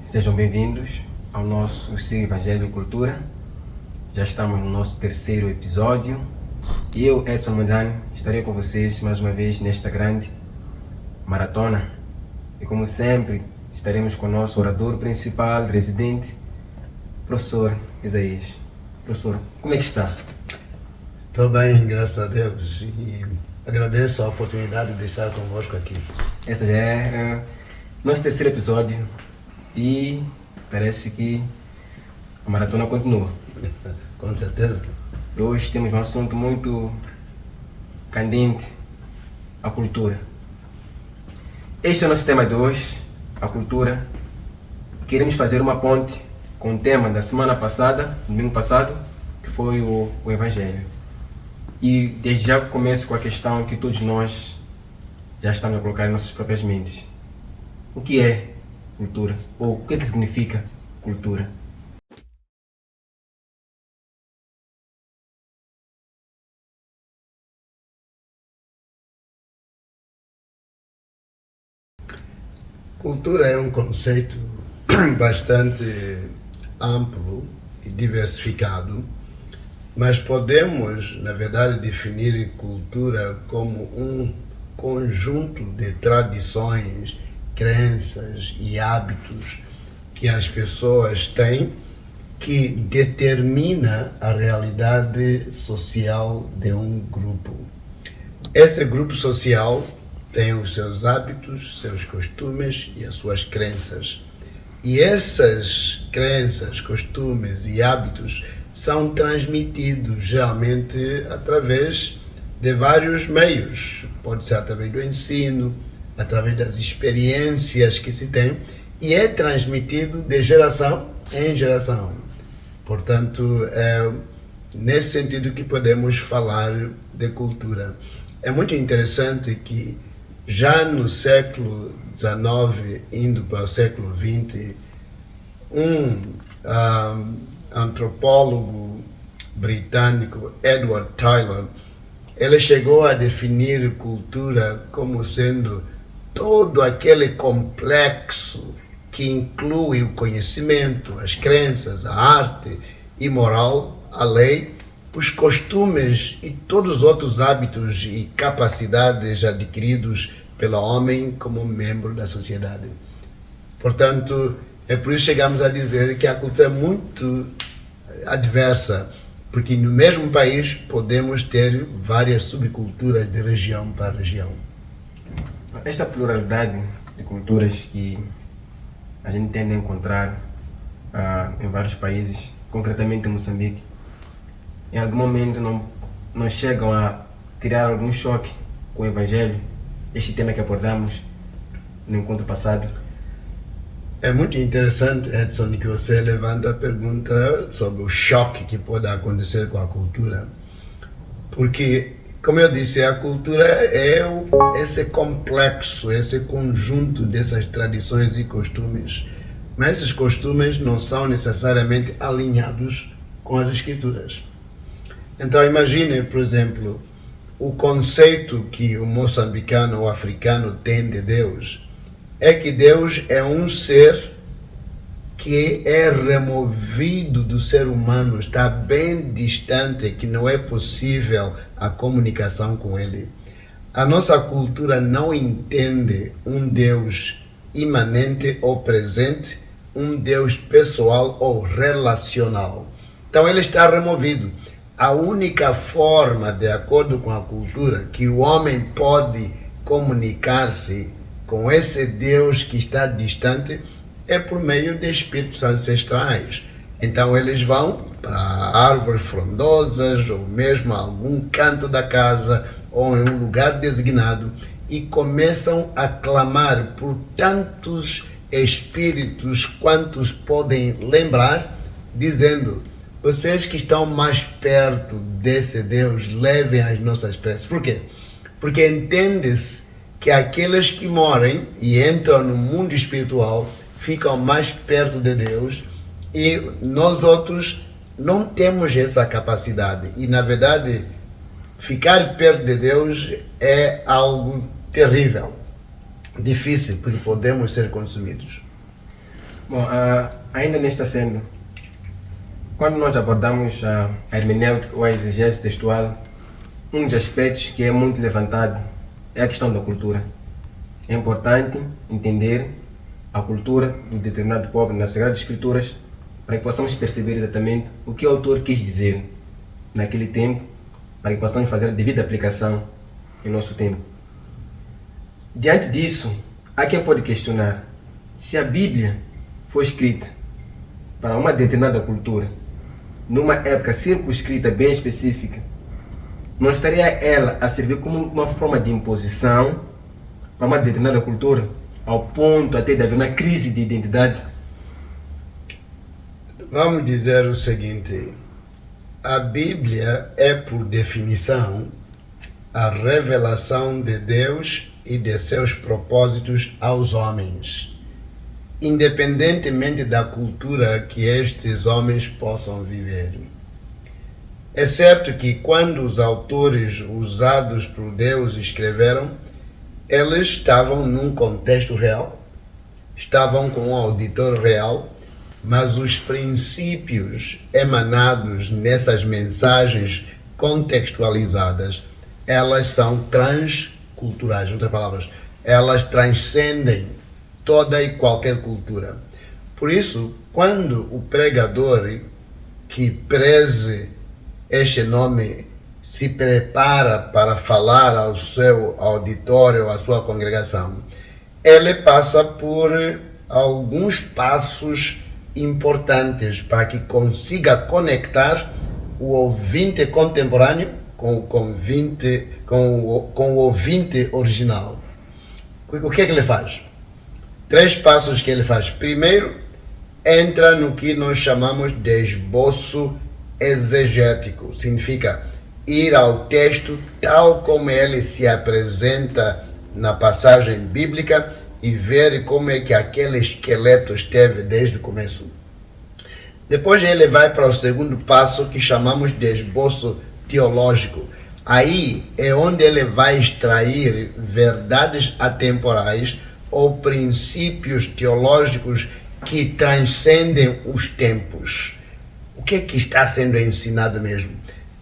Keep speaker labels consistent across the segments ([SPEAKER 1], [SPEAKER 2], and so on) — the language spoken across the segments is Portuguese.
[SPEAKER 1] Sejam bem-vindos ao nosso Evangelho e Cultura. Já estamos no nosso terceiro episódio e eu, Edson Mondlane, estarei com vocês mais uma vez nesta grande maratona. E como sempre, estaremos com o nosso orador principal, residente, professor Isaías. Professor, como é que está?
[SPEAKER 2] Estou bem, graças a Deus, e agradeço a oportunidade de estar convosco aqui.
[SPEAKER 1] Esse já é nosso terceiro episódio e parece que a maratona continua.
[SPEAKER 2] Com certeza.
[SPEAKER 1] Hoje temos um assunto muito candente, a cultura. Este é o nosso tema de hoje, a cultura. Queremos fazer uma ponte com o tema da semana passada, domingo passado, que foi o Evangelho. E desde já começo com a questão que todos nós já estamos a colocar em nossas próprias mentes. O que é cultura? Ou o que é que significa cultura?
[SPEAKER 2] Cultura é um conceito bastante amplo e diversificado, mas podemos, na verdade, definir cultura como um conjunto de tradições, crenças e hábitos que as pessoas têm que determina a realidade social de um grupo. Esse grupo social tem os seus hábitos, seus costumes e as suas crenças. E essas crenças, costumes e hábitos são transmitidos geralmente através de vários meios. Pode ser através do ensino, através das experiências que se tem, e é transmitido de geração em geração. Portanto, é nesse sentido que podemos falar de cultura. É muito interessante que já no século XIX, indo para o século XX, um antropólogo britânico, Edward Tylor, ele chegou a definir cultura como sendo todo aquele complexo que inclui o conhecimento, as crenças, a arte e moral, a lei, os costumes e todos os outros hábitos e capacidades adquiridos pelo homem como membro da sociedade. Portanto, é por isso que chegamos a dizer que a cultura é muito adversa, porque no mesmo país podemos ter várias subculturas de região para região.
[SPEAKER 1] Esta pluralidade de culturas que a gente tende a encontrar em vários países, concretamente em Moçambique, em algum momento não chegam a criar algum choque com o Evangelho, este tema que abordamos no encontro passado.
[SPEAKER 2] É muito interessante, Edson, que você levanta a pergunta sobre o choque que pode acontecer com a cultura, porque, como eu disse, a cultura é esse complexo, esse conjunto dessas tradições e costumes, mas esses costumes não são necessariamente alinhados com as escrituras. Então imagine, por exemplo, o conceito que o moçambicano ou africano tem de Deus é que Deus é um ser que é removido do ser humano, está bem distante, que não é possível a comunicação com ele. A nossa cultura não entende um Deus imanente ou presente, um Deus pessoal ou relacional. Então ele está removido. A única forma, de acordo com a cultura, que o homem pode comunicar-se com esse Deus que está distante é por meio de espíritos ancestrais. Então eles vão para árvores frondosas ou mesmo a algum canto da casa ou em um lugar designado e começam a clamar por tantos espíritos quantos podem lembrar, dizendo: vocês que estão mais perto desse Deus, levem as nossas preces. Por quê? Porque entende-se que aqueles que morem e entram no mundo espiritual ficam mais perto de Deus e nós outros não temos essa capacidade. E, na verdade, ficar perto de Deus é algo terrível, difícil, porque podemos ser consumidos.
[SPEAKER 1] Bom, ainda nesta sendo, quando nós abordamos a hermenêutica ou a exegese textual, um dos aspectos que é muito levantado é a questão da cultura. É importante entender a cultura de determinado povo nas Sagradas Escrituras para que possamos perceber exatamente o que o autor quis dizer naquele tempo, para que possamos fazer a devida aplicação em nosso tempo. Diante disso, há quem pode questionar se a Bíblia foi escrita para uma determinada cultura, numa época circunscrita bem específica, não estaria ela a servir como uma forma de imposição para uma determinada cultura, ao ponto até de haver uma crise de identidade?
[SPEAKER 2] Vamos dizer o seguinte: a Bíblia é, por definição, a revelação de Deus e de seus propósitos aos homens, independentemente da cultura que estes homens possam viver. É certo que quando os autores usados por Deus escreveram, eles estavam num contexto real, estavam com um auditor real, mas os princípios emanados nessas mensagens contextualizadas, elas são transculturais, em outras palavras, elas transcendem toda e qualquer cultura. Por isso, quando o pregador que preze este nome se prepara para falar ao seu auditório, à sua congregação, ele passa por alguns passos importantes para que consiga conectar o ouvinte contemporâneo com o ouvinte original. O que é que ele faz? 3 passos que ele faz. Primeiro, entra no que nós chamamos de esboço exegético. Significa ir ao texto tal como ele se apresenta na passagem bíblica e ver como é que aquele esqueleto esteve desde o começo. Depois ele vai para o segundo passo, que chamamos de esboço teológico. Aí é onde ele vai extrair verdades atemporais ou princípios teológicos que transcendem os tempos. O que é que está sendo ensinado mesmo?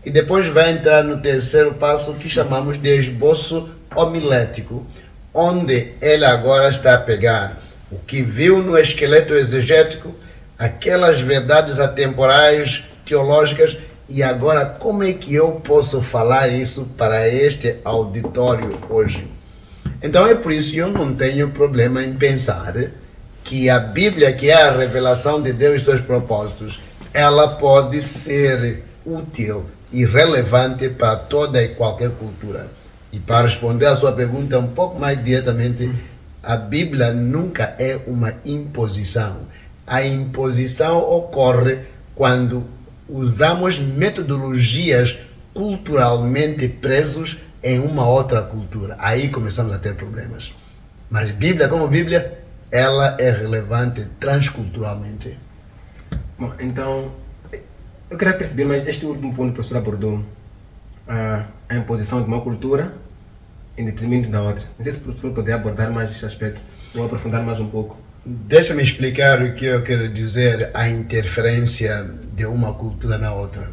[SPEAKER 2] E depois vai entrar no terceiro passo, que chamamos de esboço homilético, onde ele agora está a pegar o que viu no esqueleto exegético, aquelas verdades atemporais teológicas, e agora como é que eu posso falar isso para este auditório hoje? Então é por isso que eu não tenho problema em pensar que a Bíblia, que é a revelação de Deus e seus propósitos, ela pode ser útil e relevante para toda e qualquer cultura. E para responder a sua pergunta um pouco mais diretamente, a Bíblia nunca é uma imposição. A imposição ocorre quando usamos metodologias culturalmente presos em uma outra cultura. Aí começamos a ter problemas. Mas Bíblia, como Bíblia, ela é relevante transculturalmente.
[SPEAKER 1] Bom, então, eu queria perceber, mas este último ponto que o professor abordou, a imposição de uma cultura em detrimento da outra. Não sei se o professor poderia abordar mais esse aspecto, ou aprofundar mais um pouco.
[SPEAKER 2] Deixa-me explicar o que eu quero dizer, a interferência de uma cultura na outra.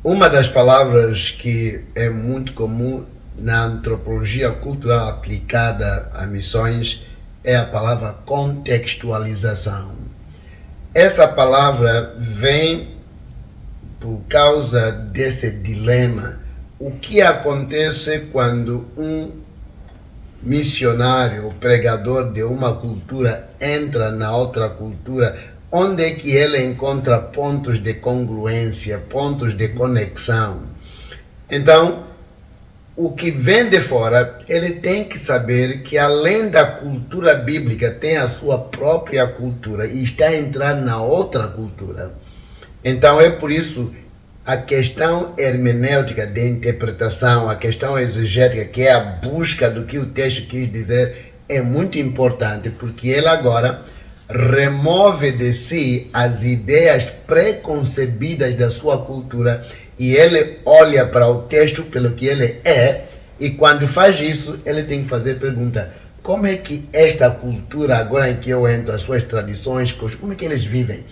[SPEAKER 2] Uma das palavras que é muito comum na antropologia cultural aplicada a missões é a palavra contextualização. Essa palavra vem por causa desse dilema. O que acontece quando um missionário, pregador de uma cultura entra na outra cultura? Onde é que ele encontra pontos de congruência, pontos de conexão? Então, o que vem de fora, ele tem que saber que além da cultura bíblica, tem a sua própria cultura e está a entrar na outra cultura. Então é por isso a questão hermenêutica de interpretação, a questão exegética, que é a busca do que o texto quis dizer, é muito importante, porque ele agora remove de si as ideias preconcebidas da sua cultura e ele olha para o texto pelo que ele é, e quando faz isso, ele tem que fazer pergunta: como é que esta cultura, agora em que eu entro, as suas tradições, como é que eles vivem?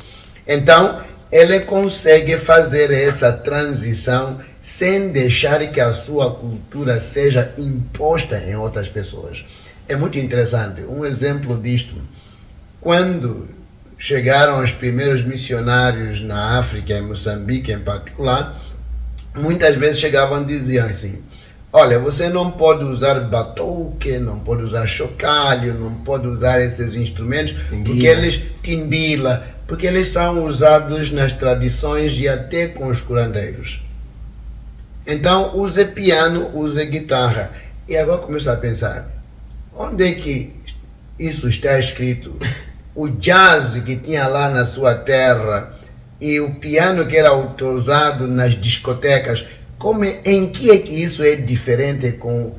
[SPEAKER 2] Então, ele consegue fazer essa transição sem deixar que a sua cultura seja imposta em outras pessoas. É muito interessante. Um exemplo disto, quando chegaram os primeiros missionários na África, em Moçambique em particular, muitas vezes chegavam e diziam assim: olha, você não pode usar batuque, não pode usar chocalho, não pode usar esses instrumentos, timbila, porque eles são usados nas tradições e até com os curandeiros. Então, use piano, use guitarra. E agora começo a pensar, onde é que isso está escrito? O jazz que tinha lá na sua terra e o piano que era usado nas discotecas, em que é que isso é diferente com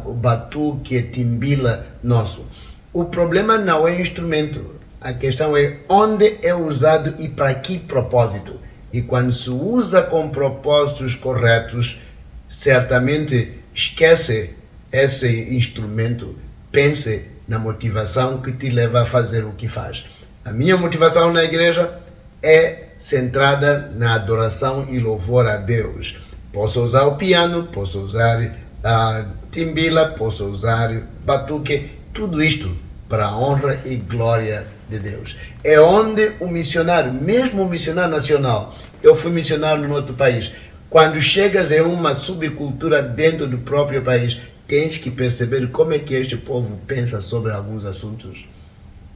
[SPEAKER 2] o batuque, timbila nosso? O problema não é instrumento, a questão é onde é usado e para que propósito. E quando se usa com propósitos corretos, certamente esquece esse instrumento, pense na motivação que te leva a fazer o que faz. A minha motivação na igreja é centrada na adoração e louvor a Deus. Posso usar o piano, posso usar a timbila, posso usar batuque, tudo isto para a honra e glória de Deus. É onde o missionário, mesmo o missionário nacional, eu fui missionário no outro país, quando chegas em uma subcultura dentro do próprio país, tens que perceber como é que este povo pensa sobre alguns assuntos.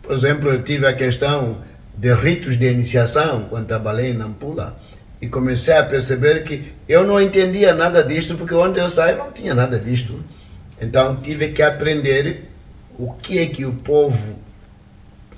[SPEAKER 2] Por exemplo, eu tive a questão de ritos de iniciação quando trabalhei em Nampula e comecei a perceber que eu não entendia nada disto, porque onde eu saí não tinha nada disto. Então tive que aprender o que é que o povo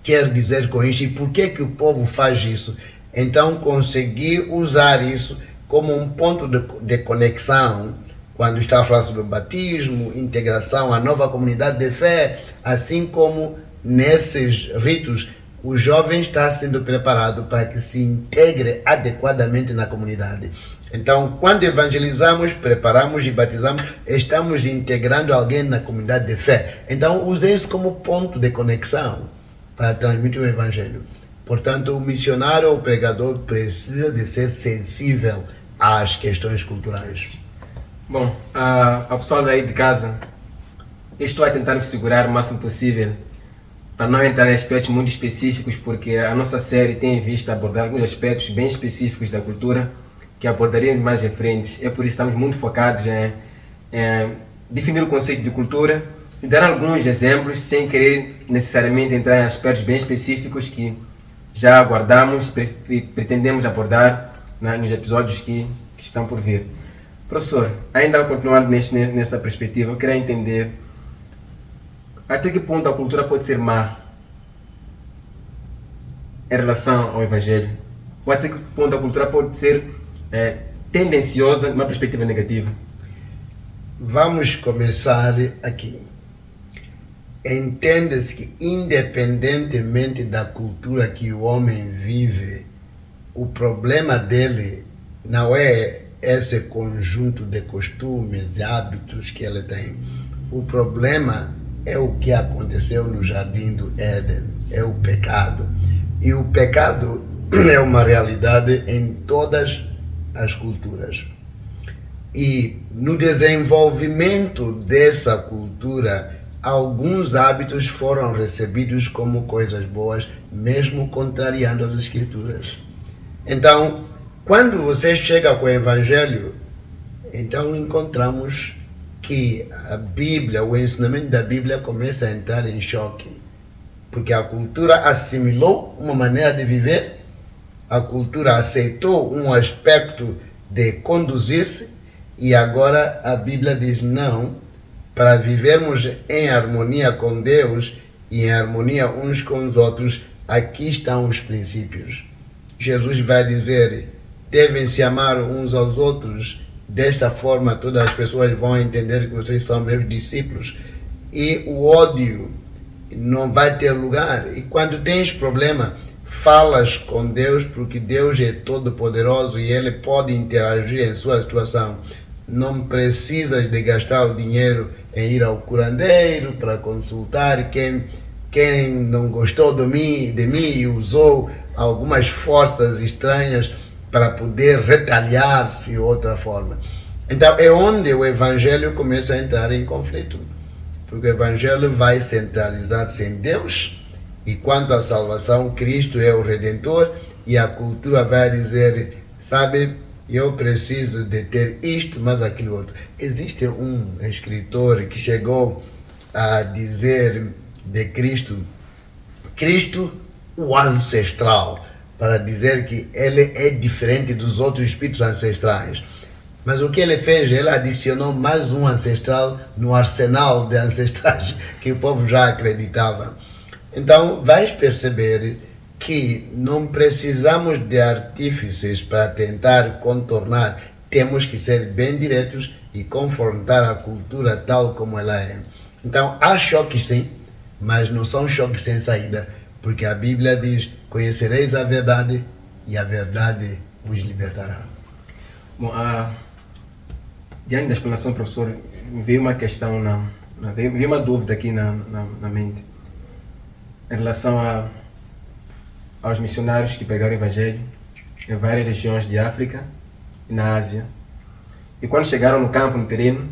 [SPEAKER 2] quer dizer com isso e por que que o povo faz isso. Então consegui usar isso como um ponto de conexão quando estava falando sobre o batismo, integração, a nova comunidade de fé, assim como nesses ritos o jovem está sendo preparado para que se integre adequadamente na comunidade. Então, quando evangelizamos, preparamos e batizamos, estamos integrando alguém na comunidade de fé. Então, usei isso como ponto de conexão para transmitir o evangelho. Portanto, o missionário ou o pregador precisa de ser sensível às questões culturais.
[SPEAKER 1] Bom, a pessoal daí de casa, eu estou a tentar me segurar o máximo possível para não entrar em aspectos muito específicos, porque a nossa série tem em vista abordar alguns aspectos bem específicos da cultura que abordaremos mais em frente. É por isso que estamos muito focados em definir o conceito de cultura e dar alguns exemplos sem querer necessariamente entrar em aspectos bem específicos que já aguardamos e pretendemos abordar nos episódios que estão por vir. Professor, ainda continuando nessa perspectiva, eu queria entender até que ponto a cultura pode ser má em relação ao Evangelho? Ou até que ponto a cultura pode ser tendenciosa numa perspectiva negativa?
[SPEAKER 2] Vamos começar aqui. Entende-se que, independentemente da cultura que o homem vive, o problema dele não é esse conjunto de costumes e hábitos que ele tem. O problema é o que aconteceu no Jardim do Éden, é o pecado. E o pecado é uma realidade em todas as culturas. E no desenvolvimento dessa cultura, alguns hábitos foram recebidos como coisas boas, mesmo contrariando as Escrituras. Então, quando você chega com o Evangelho, então encontramos que a Bíblia, o ensinamento da Bíblia começa a entrar em choque, porque a cultura assimilou uma maneira de viver, a cultura aceitou um aspecto de conduzir-se, e agora a Bíblia diz não, para vivermos em harmonia com Deus e em harmonia uns com os outros, aqui estão os princípios. Jesus vai dizer, devem se amar uns aos outros, desta forma todas as pessoas vão entender que vocês são meus discípulos. E o ódio não vai ter lugar. E quando tens problema, falas com Deus, porque Deus é todo poderoso e Ele pode interagir em sua situação. não precisas de gastar o dinheiro em ir ao curandeiro para consultar quem não gostou de mim e usou algumas forças estranhas para poder retaliar-se de outra forma. Então é onde o Evangelho começa a entrar em conflito, porque o Evangelho vai centralizar-se em Deus, e quanto à salvação, Cristo é o Redentor, e a cultura vai dizer, sabe, eu preciso de ter isto, mas aquilo outro. Existe um escritor que chegou a dizer de Cristo, o ancestral, para dizer que ele é diferente dos outros espíritos ancestrais. Mas o que ele fez? Ele adicionou mais um ancestral no arsenal de ancestrais que o povo já acreditava. Então, vais perceber que não precisamos de artífices para tentar contornar. Temos que ser bem diretos e confrontar a cultura tal como ela é. Então, há choques sim, mas não são choques sem saída, porque a Bíblia diz, conhecereis a verdade e a verdade vos libertará.
[SPEAKER 1] Bom, diante da explanação, professor, veio uma questão, veio uma dúvida aqui na mente, em relação aos missionários que pregaram o Evangelho em várias regiões de África e na Ásia. E quando chegaram no campo, no terreno,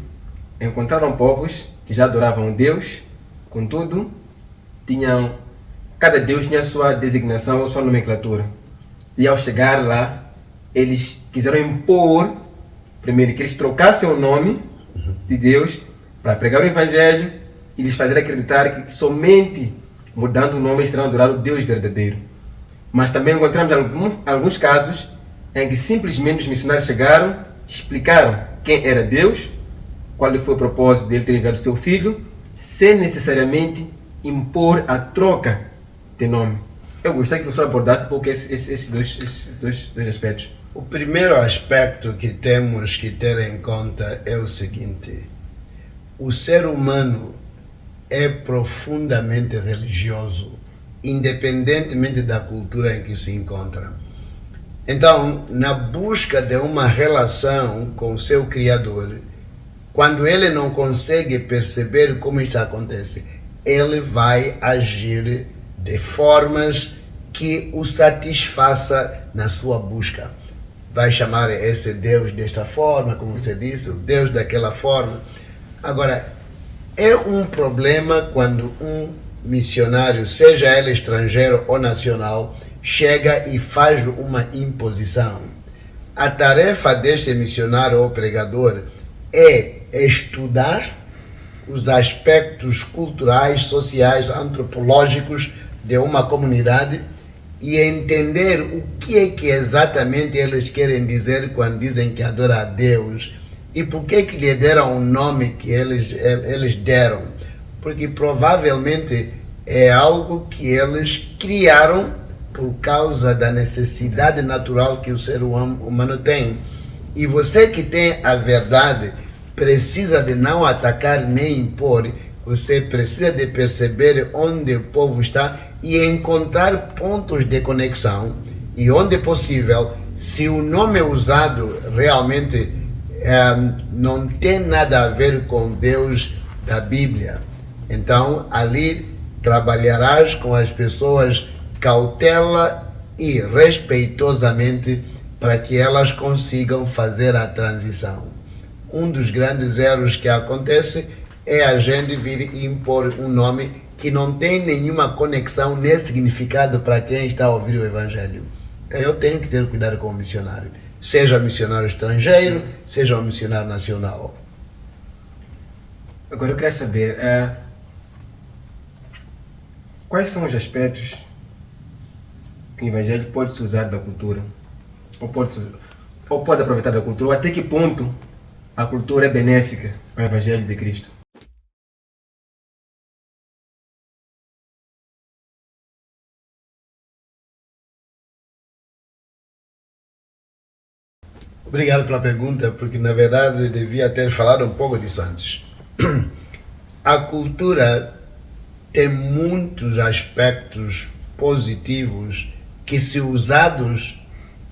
[SPEAKER 1] encontraram povos que já adoravam Deus, contudo, cada Deus tinha a sua designação ou sua nomenclatura. E ao chegar lá, eles quiseram impor, primeiro, que eles trocassem o nome de Deus para pregar o Evangelho e lhes fazer acreditar que somente mudando o nome eles terão adorado o Deus verdadeiro. Mas também encontramos alguns casos em que simplesmente os missionários chegaram, explicaram quem era Deus, qual foi o propósito dele ter enviado o seu filho, sem necessariamente impor a troca de nome. Eu gostaria que o professor abordasse um pouco esses dois aspectos.
[SPEAKER 2] O primeiro aspecto que temos que ter em conta é o seguinte: o ser humano é profundamente religioso, independentemente da cultura em que se encontra. Então, na busca de uma relação com o seu Criador, quando ele não consegue perceber como isto acontece, ele vai agir de formas que o satisfaça na sua busca. Vai chamar esse Deus desta forma, como você disse, o Deus daquela forma. Agora, é um problema quando um missionário, seja ele estrangeiro ou nacional, chega e faz uma imposição. A tarefa deste missionário ou pregador é estudar os aspectos culturais, sociais, antropológicos de uma comunidade e entender o que é que exatamente eles querem dizer quando dizem que adora a Deus e por que lhe deram o nome que eles deram. Porque provavelmente é algo que eles criaram por causa da necessidade natural que o ser humano tem. E você que tem a verdade precisa de não atacar nem impor, você precisa de perceber onde o povo está e encontrar pontos de conexão e onde possível, se o nome usado realmente não tem nada a ver com Deus da Bíblia, então ali trabalharás com as pessoas cautela e respeitosamente para que elas consigam fazer a transição. Um dos grandes erros que acontece é a gente vir impor um nome que não tem nenhuma conexão nem significado para quem está a ouvir o Evangelho. Então eu tenho que ter cuidado com o missionário, seja missionário estrangeiro, seja um missionário nacional.
[SPEAKER 1] Agora eu quero saber, quais são os aspectos que o Evangelho pode se usar da cultura? Ou pode aproveitar da cultura? Ou até que ponto a cultura é benéfica ao Evangelho de Cristo?
[SPEAKER 2] Obrigado pela pergunta, porque na verdade devia ter falado um pouco disso antes. A cultura tem muitos aspectos positivos que, se usados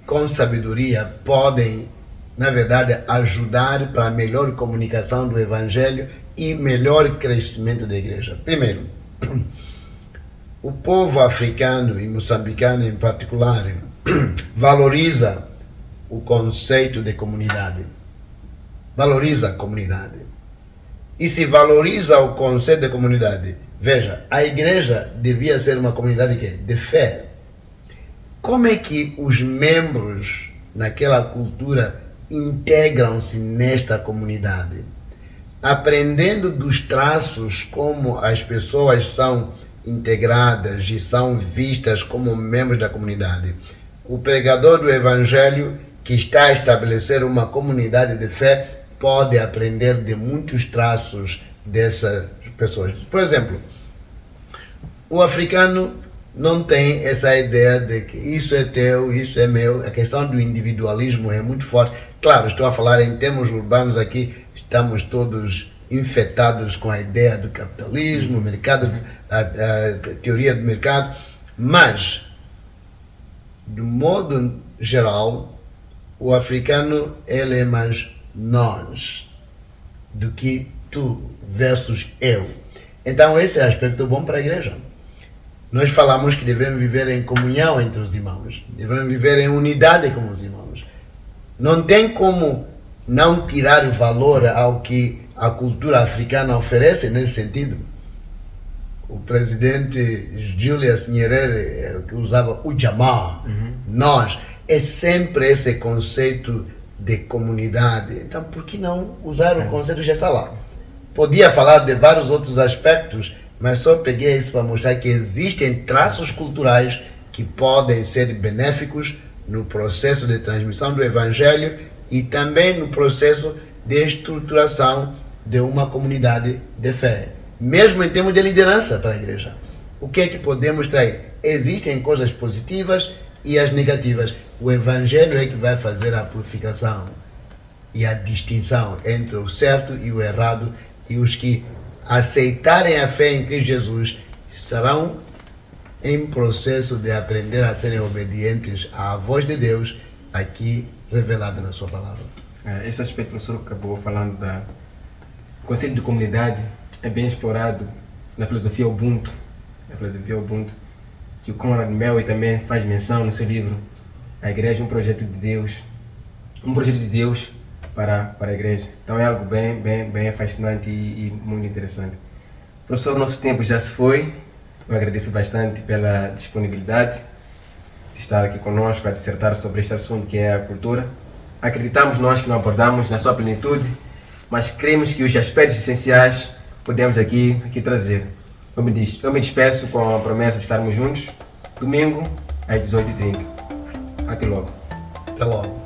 [SPEAKER 2] com sabedoria, podem na verdade, ajudar para a melhor comunicação do Evangelho e melhor crescimento da igreja. Primeiro, o povo africano e moçambicano em particular valoriza o conceito de comunidade. Valoriza a comunidade. E se valoriza o conceito de comunidade, veja, a igreja devia ser uma comunidade de fé. Como é que os membros naquela cultura integram-se nesta comunidade? Aprendendo dos traços como as pessoas são integradas e são vistas como membros da comunidade. O pregador do Evangelho que está a estabelecer uma comunidade de fé pode aprender de muitos traços dessas pessoas. Por exemplo, o africano não tem essa ideia de que isso é teu, isso é meu. A questão do individualismo é muito forte. Claro, estou a falar em termos urbanos aqui, estamos todos infectados com a ideia do capitalismo, mercado, a teoria do mercado, mas, de modo geral, o africano ele é mais nós do que tu versus eu. Então esse é aspecto bom para a igreja. Nós falamos que devemos viver em comunhão entre os irmãos, devemos viver em unidade com os irmãos. Não tem como não tirar valor ao que a cultura africana oferece nesse sentido. O presidente Julius Nyerere, que usava o Jamaa, nós, é sempre esse conceito de comunidade. Então, por que não usar o conceito que já está lá? Podia falar de vários outros aspectos, mas só peguei isso para mostrar que existem traços culturais que podem ser benéficos no processo de transmissão do Evangelho e também no processo de estruturação de uma comunidade de fé. Mesmo em termos de liderança para a igreja. O que é que podemos trazer? Existem coisas positivas e as negativas. O Evangelho é que vai fazer a purificação e a distinção entre o certo e o errado, e os que aceitarem a fé em Cristo Jesus serão em processo de aprender a serem obedientes à voz de Deus aqui revelada na sua palavra.
[SPEAKER 1] Esse aspecto que o professor acabou falando o conceito de comunidade é bem explorado na filosofia Ubuntu. Que o Conrad Meury também faz menção no seu livro A Igreja é um projeto de Deus. Um projeto de Deus para a igreja. Então é algo bem fascinante e muito interessante. Professor, nosso tempo já se foi. Eu agradeço bastante pela disponibilidade de estar aqui conosco a dissertar sobre este assunto que é a cultura. Acreditamos nós que não abordamos na sua plenitude, mas cremos que os aspectos essenciais podemos aqui trazer. Eu me despeço com a promessa de estarmos juntos, domingo, às 18h30. Até logo.
[SPEAKER 2] Até logo.